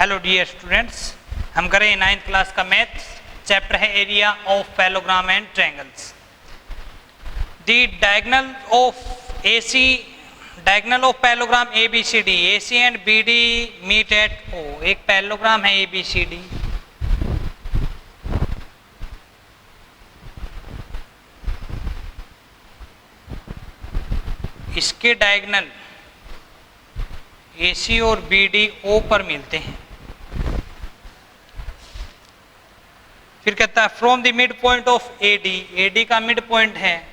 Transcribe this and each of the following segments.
Hello dear students, हम करें 9th class का मैथ्स। चैप्टर है area of parallelogram and triangles. The diagonal of parallelogram ABCD, AC and BD meet at O। एक parallelogram है ABCD, इसके diagonal AC और BD O पर मिलते हैं। फिर कहता है from the mid point of AD का मिड पॉइंट है,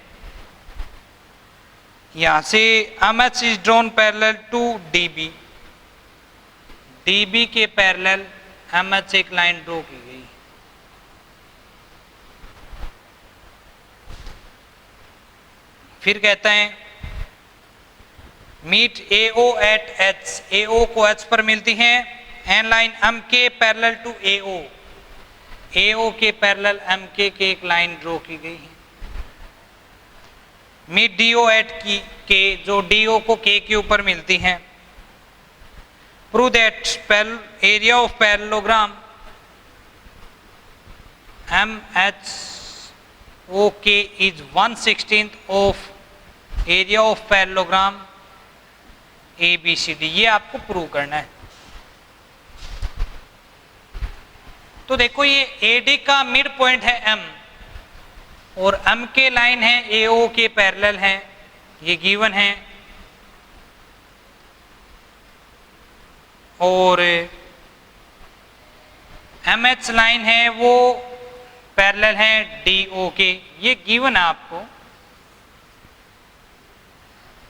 यहां से MH is drawn parallel to DB के पैरेलल MH एक लाइन ड्रॉ की गई। फिर कहता है meet AO at H, AO को H पर मिलती है। And line MK parallel to AO के पैरेलल MK के एक लाइन ड्रॉ की गई है। मीट DO एट K, जो DO को K के ऊपर मिलती है। Prove that area of parallelogram MHOK is 1/16 of area of parallelogram ABCD। ये आपको प्रूव करना है। तो देखो ये AD का मिड पॉइंट है M और M के लाइन है AO के पैरेलल है, ये गिवन है। और MH लाइन है वो पैरेलल है DO के, ये गिवन है आपको।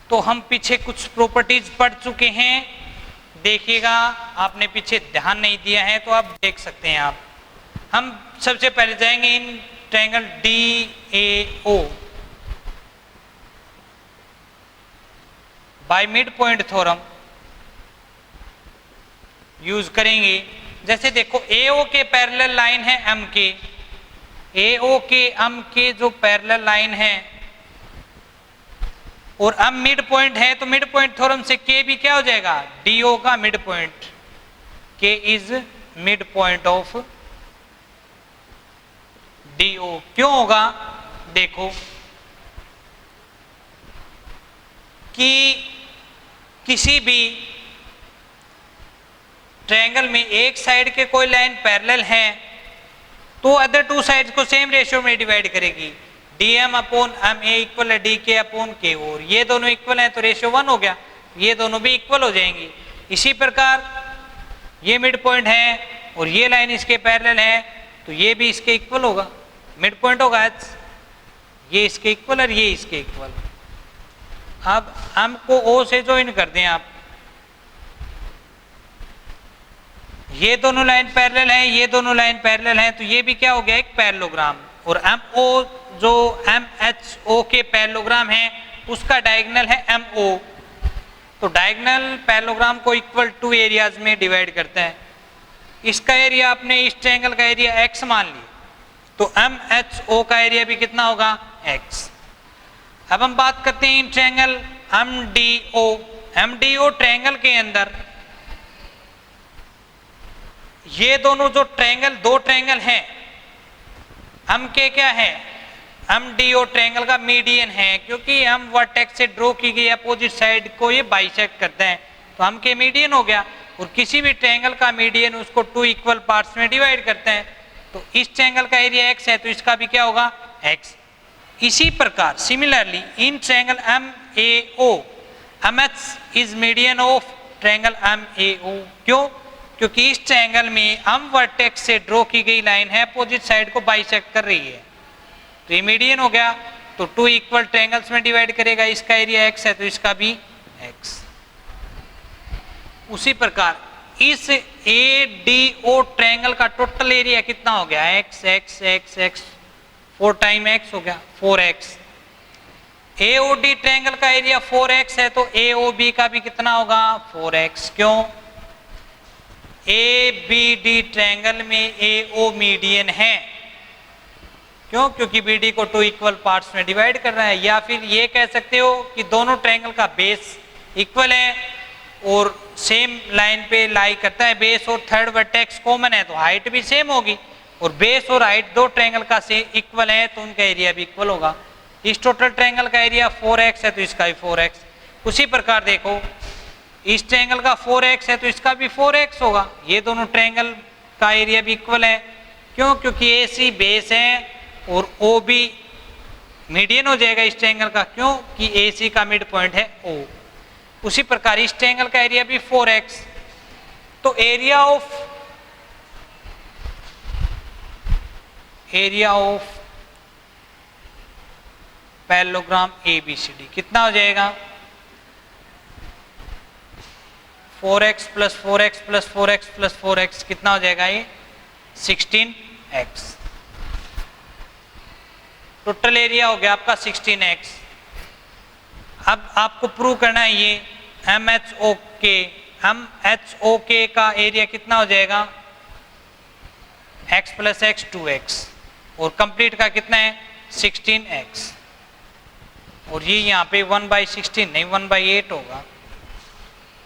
तो हम पीछे कुछ प्रॉपर्टीज पढ़ चुके हैं, देखिएगा, आपने पीछे ध्यान नहीं दिया है तो आप देख सकते हैं। आप हम सबसे पहले जाएंगे in triangle DAO by mid point theorem use करेंगे। जैसे देखो AO के पैरेलल लाइन है MK, AO के MK जो पैरेलल लाइन है और M मिड पॉइंट है, तो मिड पॉइंट थ्योरम से K भी क्या हो जाएगा, DO का mid point. K is mid point of DO। क्यों होगा, देखो कि किसी भी ट्रायंगल में एक साइड के कोई लाइन पैरेलल है तो अदर टू साइड्स को सेम रेशियो में डिवाइड करेगी। DM अपॉन MA इक्वल है DK अपॉन K, और ये दोनों इक्वल हैं तो रेशियो 1 हो गया, ये दोनों भी इक्वल हो जाएंगी। इसी प्रकार ये मिड पॉइंट है और ये लाइन इसके पैरेलल है तो ये भी इसके इक्वल होगा, मिड पॉइंट होगा H, ये इसके इक्वल और ये इसके इक्वल। अब M को O से ज्वाइन कर दें आप, ये दोनों लाइन पैरेलल है, ये दोनों लाइन पैरेलल है, तो ये भी क्या हो गया, एक पैरेललोग्राम। और MO जो MHO के पैरेललोग्राम है उसका डायगोनल है MO, तो डायगोनल पैरेललोग्राम को इक्वल टू एरियाज में डिवाइड करता है। इसका एरिया आपने इस ट्रायंगल का एरिया X मान लिया, तो MHO का एरिया भी कितना होगा, X। अब हम बात करते हैं इन ट्रायंगल MDO ट्रायंगल के अंदर ये दोनों जो ट्रायंगल, दो ट्रायंगल हैं, MK क्या है, MDO ट्रायंगल का मीडियन है, क्योंकि हम वर्टेक्स से ड्रॉ की गई अपोजिट साइड को ये बाइसेक्ट करते हैं, तो MK मीडियन हो गया। और किसी भी ट्रायंगल का मीडियन उसको 2 इक्वल पार्ट्स में डिवाइड करते हैं, तो इस ट्रायंगल का एरिया X है तो इसका भी क्या होगा, X। इसी प्रकार similarly in triangle MAO MH is median of triangle MAO। क्यों, क्योंकि इस ट्रायंगल में M वर्टेक्स से ड्रॉ की गई लाइन है अपोजिट साइड को बाइसेक्ट कर रही है, तो ये मीडियन हो गया, तो 2 इक्वल ट्रायंगल्स में डिवाइड करेगा, इसका एरिया X है तो इसका भी X। उसी प्रकार इस ADO ट्रायंगल का टोटल एरिया कितना हो गया, X X X X, 4 time X हो गया, 4X। AOD ट्रायंगल का एरिया 4X है तो AOB का भी कितना होगा, 4X। क्यों, ABD ट्रायंगल में AO मीडियन है, क्यों, क्योंकि BD को 2 इक्वल पार्ट्स में डिवाइड कर रहा है। या फिर ये कह सकते हो कि दोनों ट्रायंगल का बेस इक्वल है, और सेम लाइन पे लाई करता है, बेस और थर्ड वर्टेक्स कॉमन है तो हाइट भी सेम होगी, और बेस और हाइट दो ट्रायंगल का से इक्वल है तो उनका एरिया भी इक्वल होगा। इस टोटल ट्रायंगल का एरिया 4x है तो इसका भी 4x। उसी प्रकार देखो इस ट्रायंगल का 4x है तो इसका भी 4x होगा। ये दोनों ट्रायंगल का एरिया भी इक्वल है, क्यों? क्योंकि AC बेस है और OB मीडियन हो जाएगा इस ट्रायंगल का, क्यों कि AC का मिड पॉइंट है O। उसी प्रकार इस ट्रायंगल का एरिया भी 4x। तो एरिया ऑफ पैरेललोग्राम ABCD कितना हो जाएगा? 4x plus 4x plus 4x plus 4x कितना हो जाएगा? ये 16x। टोटल एरिया हो गया आपका 16x। अब आपको प्रूव करना है ये MHOK का एरिया कितना हो जाएगा? x प्लस x 2x, और कंप्लीट का कितना है? 16x। और ये यहाँ पे 1/16 नहीं 1/8 होगा,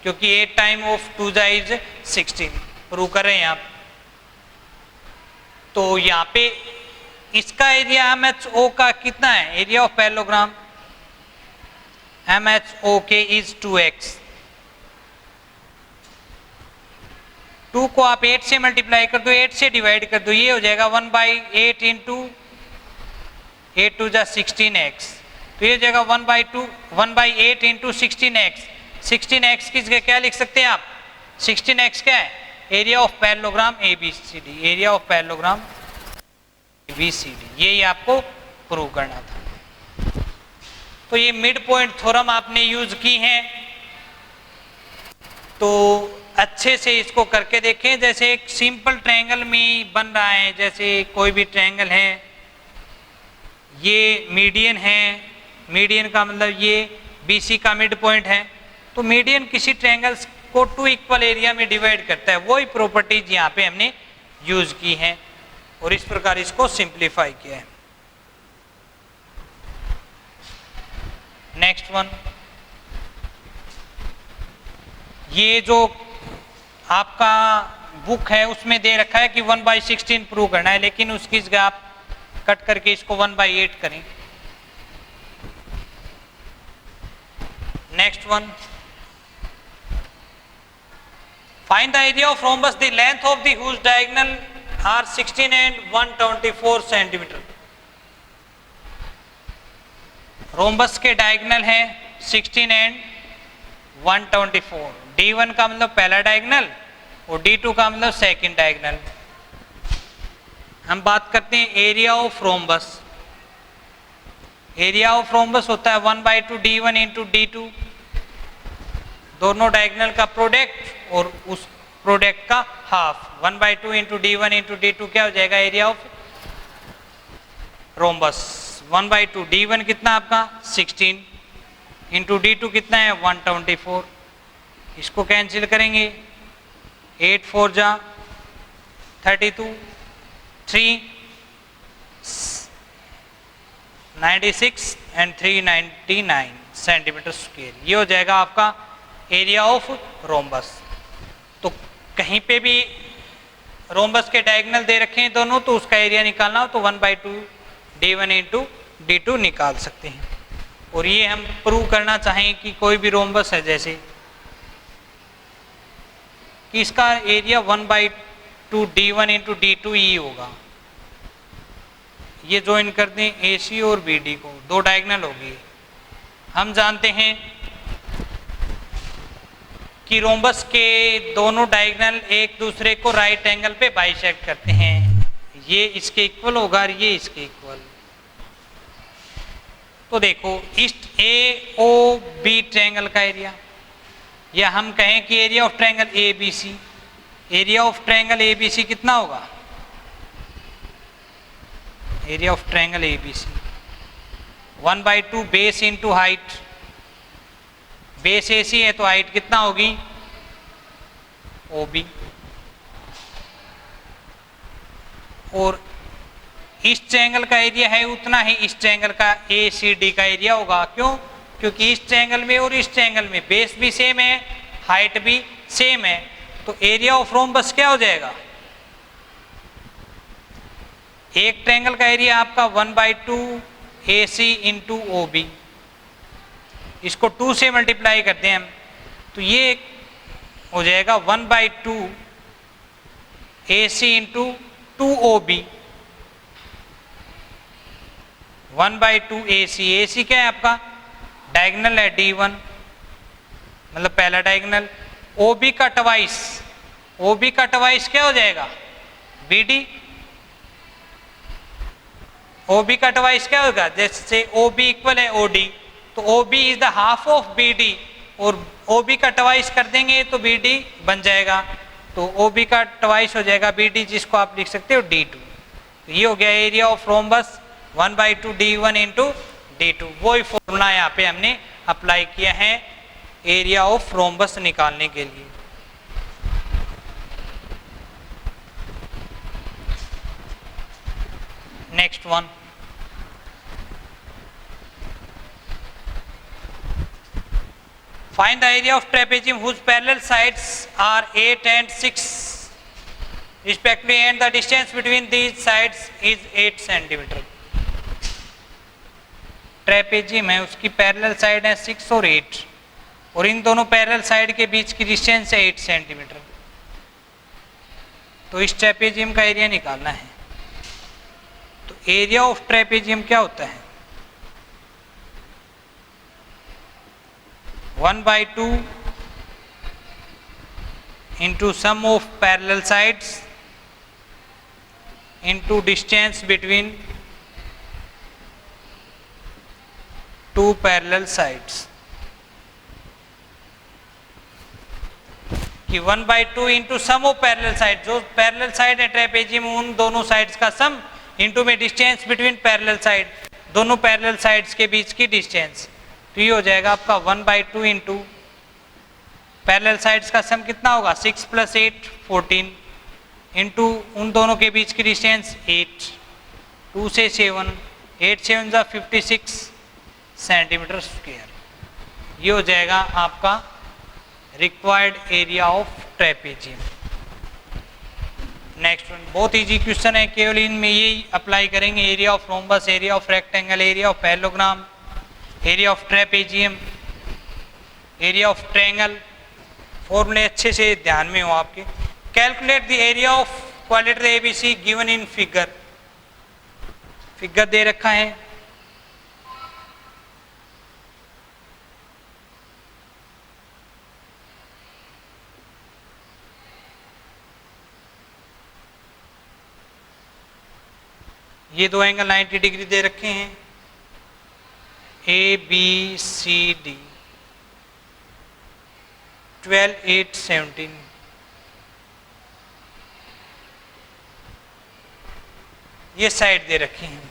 क्योंकि 8 टाइम ऑफ 2 इज 16 प्रूव कर रहे हैं आप। तो यहाँ पे इसका एरिया MHO का कितना है? Area of parallelogram MHOK is 2x। 2 को आप 8 से मल्टीप्लाई कर दो, 8 से डिवाइड कर दो, ये हो जाएगा 1/8 इंटू 8 टू जा 16x, तो ये हो जाएगा 1/8 इंटू 16x। 16x की जगह क्या लिख सकते हैं आप? 16x क्या है? Area of parallelogram ABCD, area of parallelogram ABCD। यही आपको प्रूव करना था। तो ये मिड पॉइंट थ्योरम आपने यूज की है, तो अच्छे से इसको करके देखें। जैसे एक सिंपल ट्रायंगल में बन रहा है, जैसे कोई भी ट्रायंगल है, ये मीडियन है, मीडियन का मतलब ये BC का मिड पॉइंट है, तो मीडियन किसी ट्रायंगल्स को 2 इक्वल एरिया में डिवाइड करता है, वही प्रॉपर्टीज यहाँ पे हमने यूज की हैं और इस प्रकार इसको सिंप्लीफाई किया है। नेक्स्ट वन, ये जो आपका बुक है उसमें दे रखा है कि 1/16 प्रूव करना है, लेकिन उसकी जगह आप कट करके इसको 1/8 करें। Next one, find the area of rhombus, the length of the whose diagonal are 16 and 124 centimetre. Rhombus के डायगोनल है 16 एंड 124। D1 का मतलब पहला डायगोनल और D2 का मतलब सेकंड डायगोनल। हम बात करते हैं area of rhombus. Area of rhombus होता है 1/2 D1 इंटू D2, दोनों डायगोनल का प्रोडक्ट और उस प्रोडक्ट का half. 1/2 into D1 into D2 क्या हो जाएगा? Area of rhombus. 1/2 D1 कितना आपका 16 इंटू D2 कितना है 124। इसको कैंसिल करेंगे, 8 4 जा 32, 3 96 एंड 399 सेंटीमीटर स्क्वायर। ये हो जाएगा आपका एरिया ऑफ रोम्बस। तो कहीं पे भी रोम्बस के डायगोनल दे रखे हैं दोनों, तो उसका एरिया निकालना हो तो 1/2 D1 इंटू D2 निकाल सकते हैं। और ये हम प्रूव करना चाहें कि कोई भी रोम्बस है, जैसे कि इसका एरिया 1/2 D1 इंटू D2 ही होगा। ये ज्वाइन कर दें AC और BD को, दो डायगोनल होगी। हम जानते हैं कि रोम्बस के दोनों डायगोनल एक दूसरे को राइट एंगल पे बाइसेक्ट करते हैं। ये इसके इक्वल होगा और ये इसके इक्वल। तो देखो ईस्ट AOB ट्रायंगल का एरिया, या हम कहें कि area of triangle ABC, area of triangle ABC कितना होगा? Area of triangle ABC 1/2 base into height. Base AC है तो हाइट कितना होगी? OB। और इस ट्रायंगल का एरिया है उतना ही इस ट्रायंगल का ACD का एरिया होगा। क्यों? क्योंकि इस ट्रायंगल में और इस ट्रायंगल में बेस भी सेम है हाइट भी सेम है, तो एरिया ऑफ रोम्बस क्या हो जाएगा? एक ट्रायंगल का एरिया आपका 1/2 AC इंटू OB, इसको 2 से मल्टीप्लाई करते हैं हम, तो ये हो जाएगा 1/2 AC into 2OB, 1/2 AC। AC क्या है आपका? डायगोनल है D1, मतलब पहला डायगोनल। OB का ट्वाइस, OB का ट्वाइस क्या हो जाएगा? BD। OB का ट्वाइस क्या होगा? जैसे OB इक्वल है OD, तो OB is the half of BD, और OB का ट्वाइस कर देंगे तो BD बन जाएगा, तो OB का ट्वाइस हो जाएगा BD, जिसको आप लिख सकते हो D2। तो ये हो गया area of rhombus 1/2 D1 into D2। वही फॉर्मूला यहाँ पे हमने अप्लाई किया है एरिया ऑफ रोम्बस निकालने के लिए। Next one, find the area of trapezium whose parallel sides are 8 and 6 respectively and the distance between these sides is 8 centimeter। Trapezium है, उसकी पैरेलल साइड है 6 और 8, और इन दोनों पैरेलल साइड के बीच की डिस्टेंस है 8 सेंटीमीटर। तो इस ट्रेपेजियम का एरिया निकालना है। तो एरिया ऑफ ट्रेपेजियम क्या होता है? 1/2 into sum of parallel sides into distance between two parallel sides, कि 1/2 into sum of parallel side, जो पैरेलल साइड है ट्रेपेजियम उन दोनों साइड्स का सम, इंटू में डिस्टेंस बिटवीन पैरेलल साइड, दोनों पैरेलल साइड्स के बीच की डिस्टेंस। तो ये हो जाएगा आपका 1/2 इंटू पैरेलल साइड्स का सम कितना होगा? 6 + 8 14 इंटू उन दोनों के बीच की डिस्टेंस 8, 2 से 7, 8 7 = 56 सेंटीमीटर स्क्वायर। ये हो जाएगा आपका required area of trapezium. Next one बहुत इजी क्वेश्चन है, केवल इनमें यही अप्लाई करेंगे, area of rhombus, area of rectangle, area of parallelogram, area of trapezium, area of triangle. फॉर्मूले अच्छे से ध्यान में हो आपके। Calculate the area of quadrilateral ABC given in figure, figure दे रखा है। ये दो एंगल 90 डिग्री दे रखे हैं, ABCD 12 8 17। ये साइड दे रखी हैं।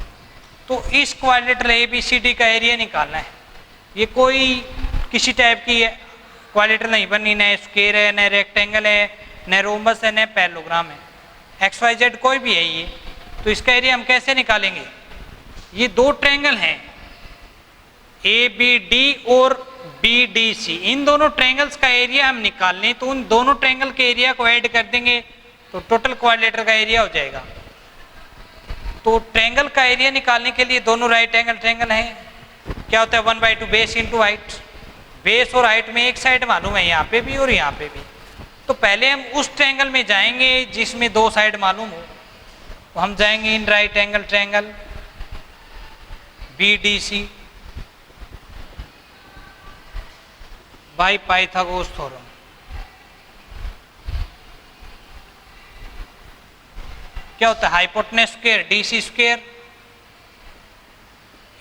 तो इस क्वाड्रिलेटरल ABCD का एरिया निकालना है। ये कोई किसी टाइप की क्वाड्रिलेटरल नहीं बनी, न स्क्वायर है, न रेक्टेंगल है, न रोम्बस है, न पैरेललोग्राम है, XYZ कोई भी है ये। तो इसका एरिया हम कैसे निकालेंगे? ये दो ट्रायंगल हैं ABD और BDC, इन दोनों ट्रायंगल्स का एरिया हम निकाल लें, तो उन दोनों ट्रायंगल के एरिया को ऐड कर देंगे तो टोटल क्वाड्रिलेटरल का एरिया हो जाएगा। तो ट्रायंगल का एरिया निकालने के लिए दोनों राइट एंगल ट्रायंगल हैं, क्या होता है 1/2 बेस इंटू हाइट। बेस और हाइट में एक साइड मालूम है यहाँ पे भी और यहाँ पे भी, तो पहले हम उस ट्रायंगल में जाएंगे जिसमें दो साइड मालूम हो। तो हम जाएंगे in right angle triangle BDC by Pythagoras theorem. क्या होता है? Hypotenuse square DC square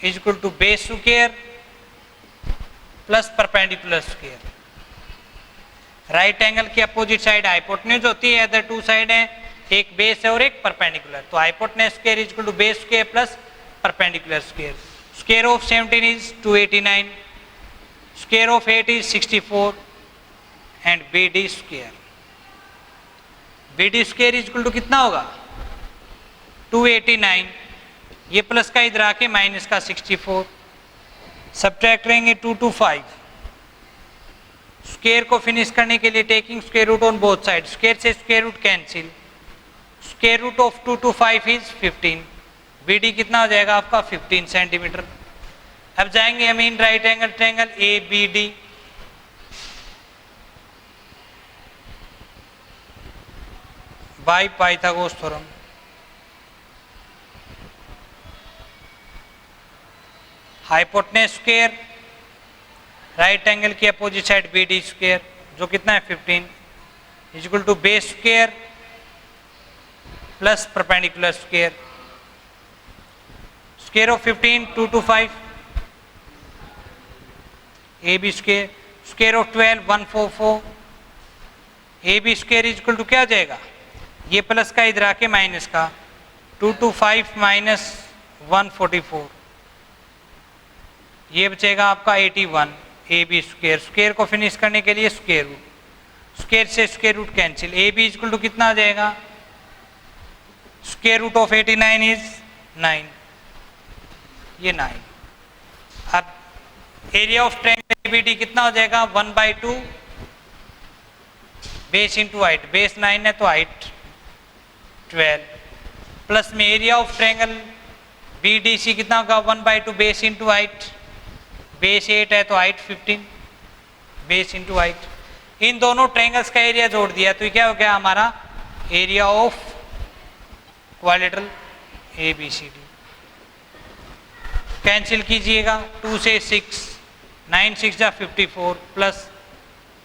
is equal to base square plus perpendicular square. Right angle की अपोजिट साइड हाइपोटेन्यूज होती है, अदर टू साइड है, एक बेस है और एक परपेंडिकुलर। तो hypotenuse square is equal to base square plus perpendicular square. Square of 17 is 289, square of 8 is 64 and BD square. BD square is equal to कितना होगा? 289, ये प्लस का इधर आके माइनस का 64, सब्ट्रैक्ट करेंगे 2 to 5, स्क्वायर को फिनिश करने के लिए taking square root on both side, square से square root cancel, square root of 2 to 5 is 15, BD कितना हो जाएगा आपका 15 सेंटीमीटर। अब जाएंगे हम in right angle triangle ABD, by Pythagoras theorem. Hypotenuse square right angle की अपोजिट साइड BD स्क्वायर जो कितना है 15 is equal to base square plus perpendicular square, square of 15 2 to 5 AB square, square of 12 144, AB square is equal to क्या आ जाएगा, ये plus का इधर आके माइनस का 2 to 5 माइनस 144, ये बचेगा आपका 81 AB स्क्वायर, स्क्वायर को फिनिश करने के लिए स्क्वायर रूट, स्क्वायर से square root cancel, AB is equal to कितना आ जाएगा, स्क्वायर रूट ऑफ 89 इज 9, ये 9। अब एरिया ऑफ ट्रायंगल ABD कितना हो जाएगा 1/2 बेस इंटू हाइट, बेस 9 है तो हाइट 12 प्लस में एरिया ऑफ ट्रायंगल BDC कितना होगा 1/2 बेस इंटू हाइट, बेस 8 है तो हाइट 15 बेस इंटू हाइट, इन दोनों ट्रायंगल्स का एरिया जोड़ दिया तो क्या हो गया हमारा area of quadrilateral ABCD। Cancel कीजिएगा 2 से 6 9 6 जा 54 प्लस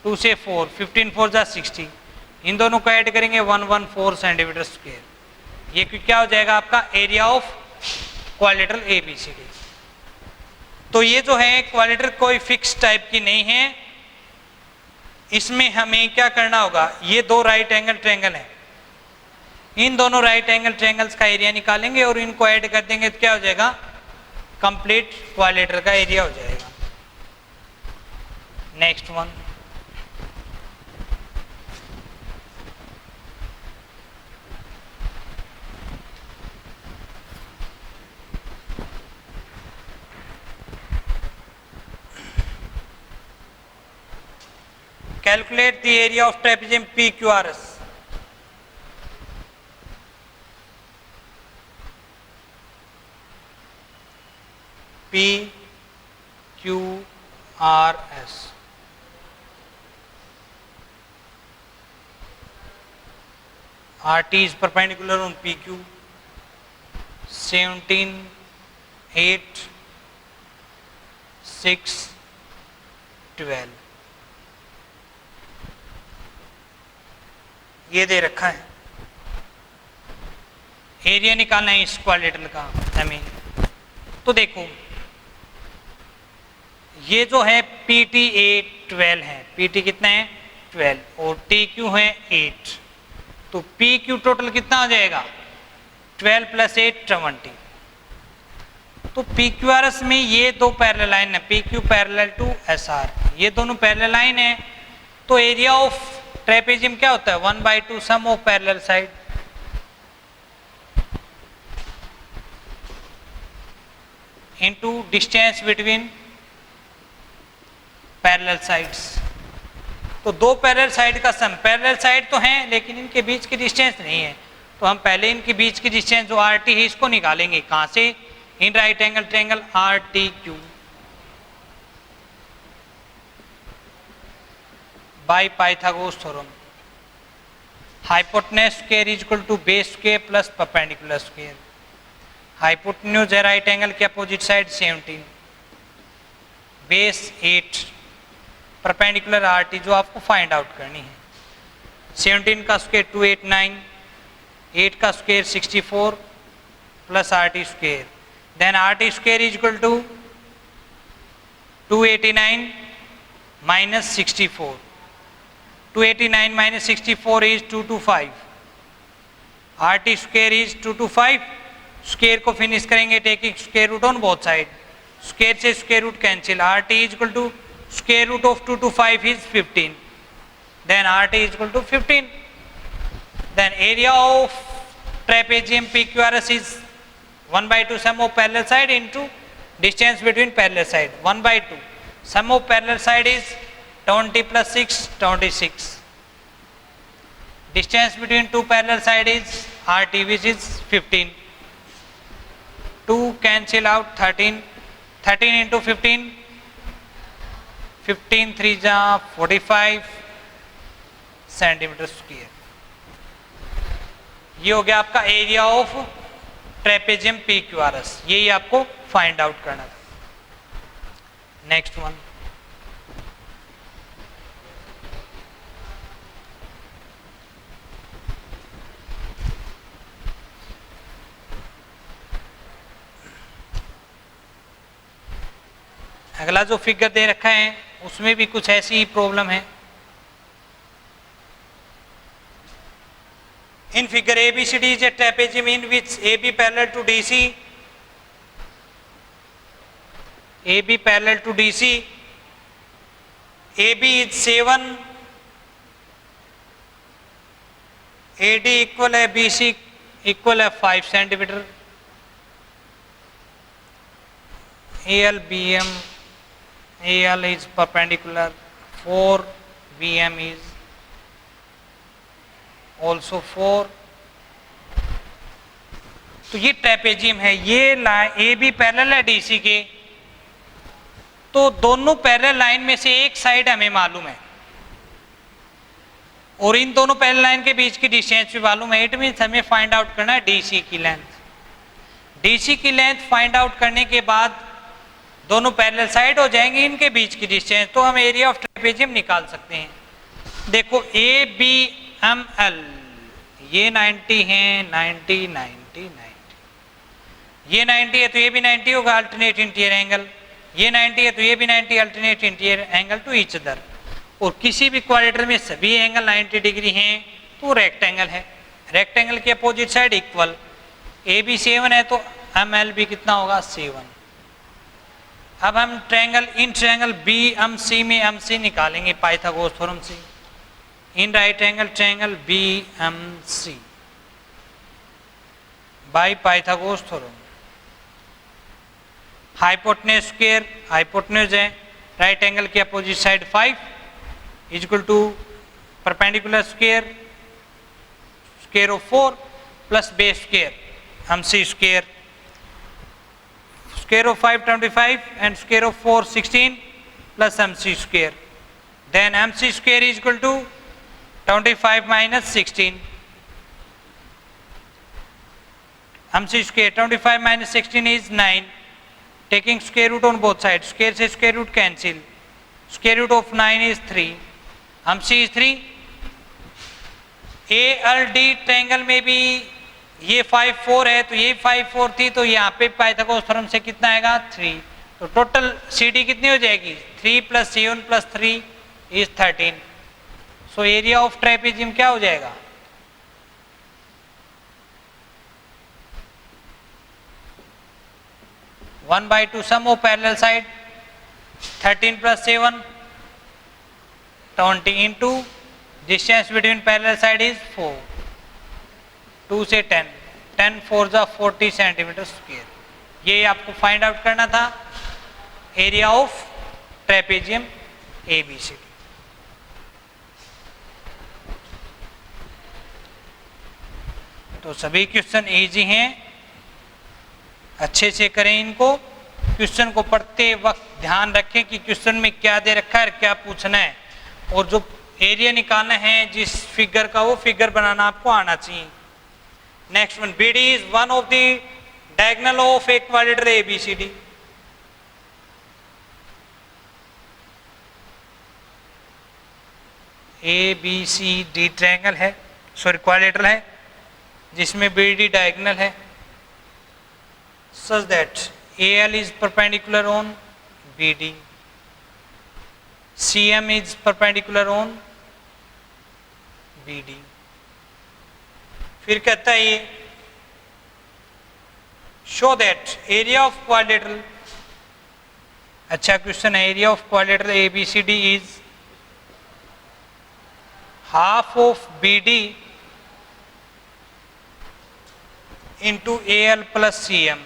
2 से 4 15 4 जा 60, इन दोनों को ऐड करेंगे 114 सेंटीमीटर स्क्वायर, ये क्या हो जाएगा आपका एरिया ऑफ क्वाड्रिलेटरल ABCD। तो ये जो है क्वाड्रिलेटरल कोई फिक्स टाइप की नहीं है, इसमें हमें क्या करना होगा, ये दो राइट एंगल ट्रायंगल हैं, इन दोनों राइट एंगल ट्रायंगल्स का एरिया निकालेंगे और इनको ऐड कर देंगे तो क्या हो जाएगा कंप्लीट क्वाड्रिलेटरल का एरिया हो जाएगा। Next one, calculate the area of trapezium PQRS. PQRS RT is perpendicular on PQ, 17 8 6 12, ये दे रखा है, एरिया निकालना है इस क्वाड्रिलेटरल का हमें। तो देखो ये जो है PTA 12 है, PT कितना है 12 और TQ है 8, तो PQ टोटल कितना आ जाएगा 12 + 8 20। तो PQRS में ये दो पैरेलल लाइन है, PQ पैरेलल टू SR, ये दोनों पैरेलल लाइन है, तो एरिया ऑफ ट्रेपेजियम क्या होता है 1/2 sum of parallel side, into distance between parallel sides. तो दो पैरेलल साइड का सम, पैरेलल साइड तो हैं लेकिन इनके बीच की डिस्टेंस नहीं है, तो हम पहले इनके बीच की डिस्टेंस जो RT है इसको निकालेंगे, कहां से, in right angle triangle RTQ by Pythagoras theorem. Hypotenuse square is equal to base square plus perpendicular square, hypotenuse है राइट एंगल के opposite side 17, base 8, perpendicular RT जो आपको फाइंड आउट करनी है, 17 का स्क्वायर 289, 8 का square 64 plus RT square, then RT square is equal to 289 minus 64, 289 minus 64 is 225, RT square is 225, square को finish करेंगे taking square root on both side, square से square root cancel, RT is equal to square root of 225 is 15, then RT is equal to 15, then area of trapezium PQRS is 1/2 sum of parallel side into distance between parallel side, 1/2 sum of parallel side is 20 plus 6, 26. Distance between two parallel sides is RT, which is 15. 2 cancel out 13. 13 into 15. 15 3 जा 45 centimetre square. ये हो गया आपका area of trapezium PQRS। यही आपको find out करना था। Next one, अगला जो फिगर दे रखा है उसमें भी कुछ ऐसी ही प्रॉब्लम है। In figure ABCD is a trapezium in which AB parallel to DC, AB parallel to DC, AB is 7, AD equal है BC इक्वल है 5 centimetre, AL BM, AL is perpendicular, 4 BM is also 4। तो ये trapezium है, ये line AB parallel है DC के, तो दोनों पैरेलल लाइन में से एक साइड हमें मालूम है और इन दोनों पैरेलल लाइन के बीच की डिस्टेंस भी मालूम है। इट मीन्स हमें फाइंड आउट करना है DC की लेंथ। DC की लेंथ फाइंड आउट करने के बाद दोनों पैरेलल साइड हो जाएंगे, इनके बीच की डिस्टेंस, तो हम एरिया ऑफ ट्रेपेजियम निकाल सकते हैं। देखो ABML ये 90 है, 90 90 90, ये 90 है तो ये भी 90 होगा अल्टरनेट इंटीरियर एंगल, ये 90 है तो ये भी 90 alternate interior angle to each other. और किसी भी क्वाड्रेटर में सभी एंगल 90 डिग्री हैं तो रेक्टेंगल है। रेक्टेंगल के अपोजिट साइड इक्वल, AB 7 है तो ML भी कितना होगा 7। अब हम ट्रायंगल इन ट्रायंगल BMC में MC निकालेंगे पाइथागोरस थ्योरम से। In right angle triangle BMC by Pythagoras theorem, hypotenuse square, hypotenuse है, राइट एंगल के opposite side 5 is equal to perpendicular square, square of 4 plus base square MC square, square of 5 25 and square of 4 16 plus MC square. Then MC square is equal to 25 minus 16. MC square 25 minus 16 is 9. Taking square root on both sides. Square से square root cancel. Square root of 9 is 3. MC is 3. ALD triangle में भी ये 5 4 है तो ये 5 4 थी, तो यहाँ पे पाइथागोरस थ्योरम से कितना आएगा 3। तो टोटल CD कितनी हो जाएगी 3 + 7 + 3 is 13। So area of trapezium क्या हो जाएगा 1/2 sum of parallel side 13 + 7 20 into distance between parallel side is 4, 2 से 10, 10 4 जा 40 सेंटीमीटर स्क्वायर। ये आपको फाइंड आउट करना था एरिया ऑफ ट्रेपेजियम ABCD। तो सभी क्वेश्चन इजी हैं, अच्छे से करें इनको। क्वेश्चन को पढ़ते वक्त ध्यान रखें कि क्वेश्चन में क्या दे रखा है, क्या पूछना है, और जो एरिया निकालना है जिस फिगर का, वो फिगर बनाना आपको आना चाहिए। Next one, BD is one of the diagonal of a quadrilateral ABCD। ABCD triangle है, सॉरी क्वाड्रिलेटरल है, जिसमें BD डायगोनल है, such that AL is perpendicular on BD, CM is perpendicular on BD। फिर कहता है ये show that area of quadrilateral, अच्छा question है, area of quadrilateral ABCD is half of BD into AL plus CM,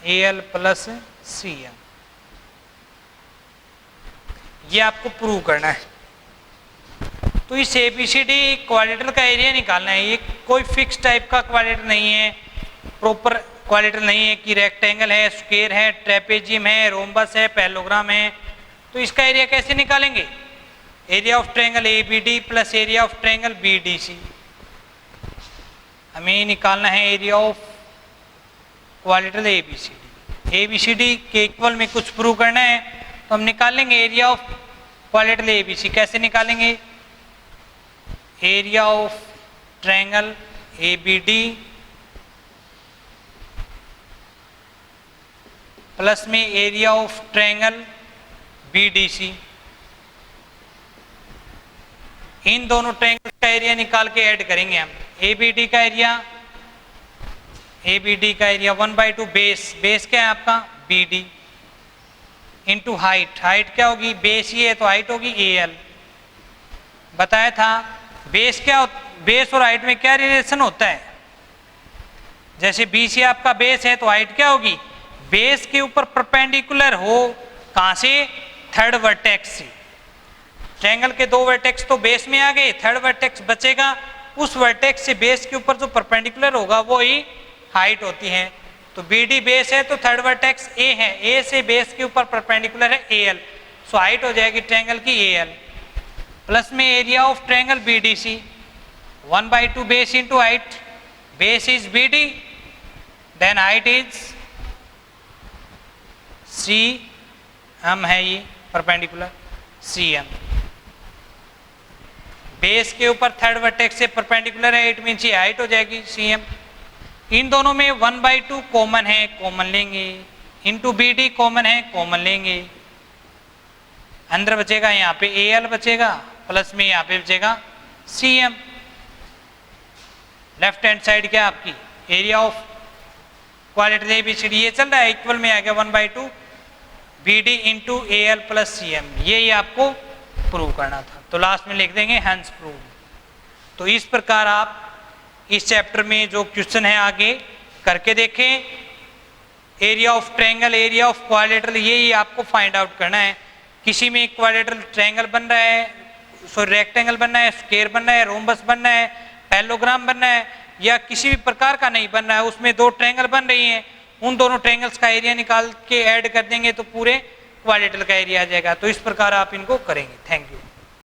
AL plus CM। ये आपको prove करना है। तो इस एबीसीडी क्वाड्रिलेटरल का एरिया निकालना है। ये कोई फिक्स टाइप का क्वाड्रिलेटरल नहीं है, प्रॉपर क्वाड्रिलेटरल नहीं है कि रेक्टेंगल है, स्क्वायर है, ट्रेपेजियम है, रोम्बस है, पैरेललोग्राम है। तो इसका एरिया कैसे निकालेंगे? Area of triangle ABD plus area of triangle BDC. हमें निकालना है area of quadrilateral ABCD. ABCD के इक्वल में कुछ प्रूव करना है तो हम निकालेंगे एरिया ऑफ क्वाड्रिलेटरल एबीसी। कैसे निकालेंगे? Area of triangle ABD plus में एरिया ऑफ ट्रायंगल बीडीसी। इन दोनों ट्रायंगल का एरिया निकाल के ऐड करेंगे हम। एबीडी का एरिया 1/2 बेस क्या है आपका? BD into height. हाइट क्या होगी? बेस ही है तो हाइट होगी एल। बताया था बेस और हाइट में क्या रिलेशन होता है? जैसे बीसी आपका बेस है तो हाइट क्या होगी? बेस के ऊपर परपेंडिकुलर हो। कहां से? थर्ड वर्टेक्स से। ट्रायंगल के 2 वर्टेक्स तो बेस में आ गए, थर्ड वर्टेक्स बचेगा। उस वर्टेक्स से बेस के ऊपर जो परपेंडिकुलर होगा वो ही हाइट होती है। तो बीडी बेस है तो थर्ड वर्टेक्स ए है, ए से बेस के ऊपर परपेंडिकुलर है एएल, सो हाइट हो जाएगी ट्रायंगल की एएल। प्लस में area of triangle BDC 1/2 base into height. Base is BD, then height is C M है, ये परपेंडिकुलर सी एम। बेस के ऊपर थर्ड वर्टेक्स से परपेंडिकुलर है, इट मीन्स ये हाइट हो जाएगी सी एम। इन दोनों में 1/2 कॉमन है, कॉमन लेंगे, इंटू बीडी कॉमन है, कॉमन लेंगे। अंदर बचेगा यहाँ पे एएल बचेगा, प्लस में यहाँ पे बचेगा C M. Left hand side क्या आपकी? एरिया ऑफ क्वाड्रिलेटरल एबीसीडी ये चल रहा है, इक्वल में आ गया 1/2 BD into AL plus C M. ये आपको प्रूव करना था, तो लास्ट में लिख देंगे हेंस प्रूव। तो इस प्रकार आप इस चैप्टर में जो क्वेश्चन है आगे करके देखें। Area of triangle, area of quadrilateral, ये आपको फाइंड आउट करना है। किसी में क्वाड्रिलेटरल ट्रायंगल बन रहा है, सॉरी रेक्टेंगल बनना है, स्क्वायर बनना है, रोम्बस बनना है, पैरेललोग्राम बनना है, या किसी भी प्रकार का नहीं बनना है, उसमें 2 ट्रायंगल बन रही हैं, उन दोनों ट्रायंगल्स का एरिया निकाल के ऐड कर देंगे तो पूरे क्वाड्रिलेटरल का एरिया आ जाएगा। तो इस प्रकार आप इनको करेंगे। Thank you.